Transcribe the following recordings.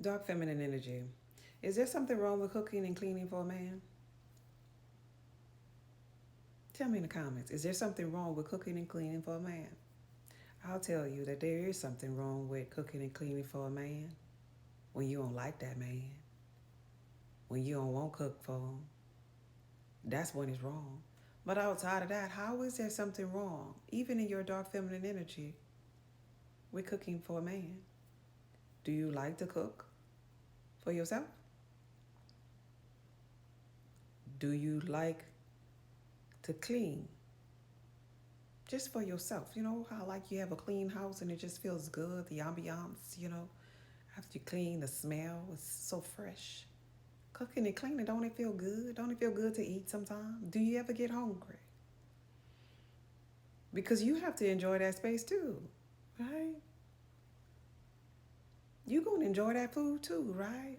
Dark feminine energy. Is there something wrong with cooking and cleaning for a man? Tell me in the comments. Is there something wrong with cooking and cleaning for a man? I'll tell you that there is something wrong with cooking and cleaning for a man when you don't like that man, when you don't want to cook for him. That's when it's wrong. But outside of that, how is there something wrong, even in your dark feminine energy, with cooking for a man? Do you like to cook for yourself? Do you like to clean just for yourself? You know how like you have a clean house and it just feels good, the ambiance, after you clean, the smell is so fresh. Cooking and cleaning, don't it feel good? Don't it feel good to eat sometimes? Do you ever get hungry? Because you have to enjoy that space too, right? You're going to enjoy that food too, right?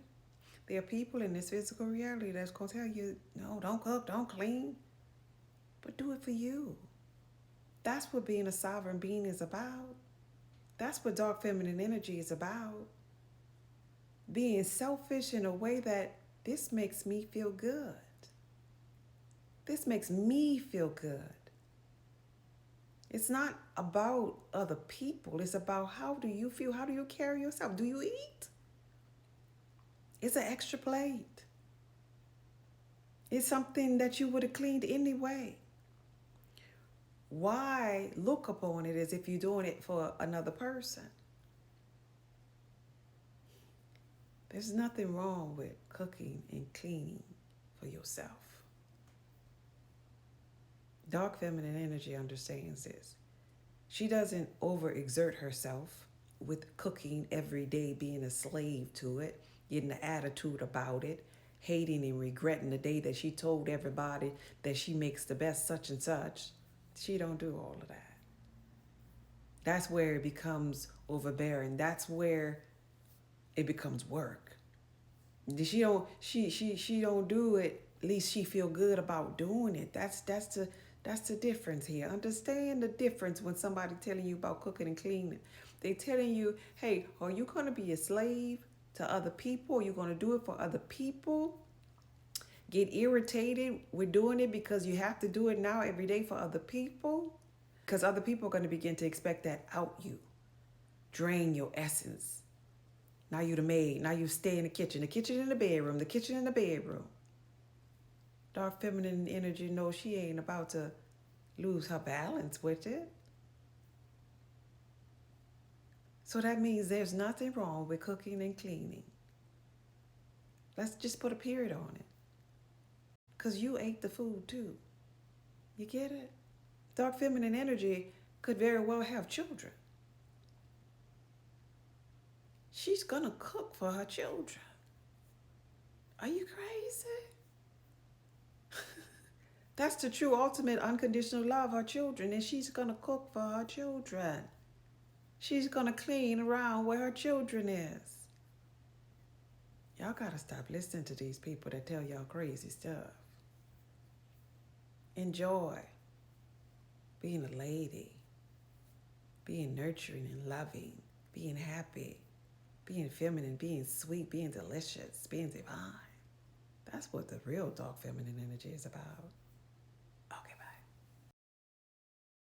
There are people in this physical reality that's going to tell you, no, don't cook, don't clean, but do it for you. That's what being a sovereign being is about. That's what dark feminine energy is about. Being selfish in a way that this makes me feel good. This makes me feel good. It's not about other people. It's about how do you feel? How do you carry yourself? Do you eat? It's an extra plate. It's something that you would have cleaned anyway. Why look upon it as if you're doing it for another person? There's nothing wrong with cooking and cleaning for yourself. Dark feminine energy understands this. She doesn't overexert herself with cooking every day, being a slave to it, getting an attitude about it, hating and regretting the day that she told everybody that she makes the best such and such. She don't do all of that. That's where it becomes overbearing. That's where it becomes work. She don't do it. At least she feel good about doing it. That's the difference here. Understand the difference when somebody telling you about cooking and cleaning. They telling you, hey, are you gonna be a slave to other people? Are you gonna do it for other people? Get irritated with doing it because you have to do it now every day for other people? Because other people are gonna begin to expect that out you. Drain your essence. Now you the maid. Now you stay in the kitchen in the bedroom, the kitchen in the bedroom. Dark feminine energy knows she ain't about to lose her balance with it. So that means there's nothing wrong with cooking and cleaning. Let's just put a period on it. Because you ate the food too. You get it? Dark feminine energy could very well have children. She's gonna cook for her children. Are you crazy? That's the true ultimate unconditional love, her children, and she's gonna cook for her children. She's gonna clean around where her children is. Y'all gotta stop listening to these people that tell y'all crazy stuff. Enjoy being a lady, being nurturing and loving, being happy, being feminine, being sweet, being delicious, being divine. That's what the real dark feminine energy is about.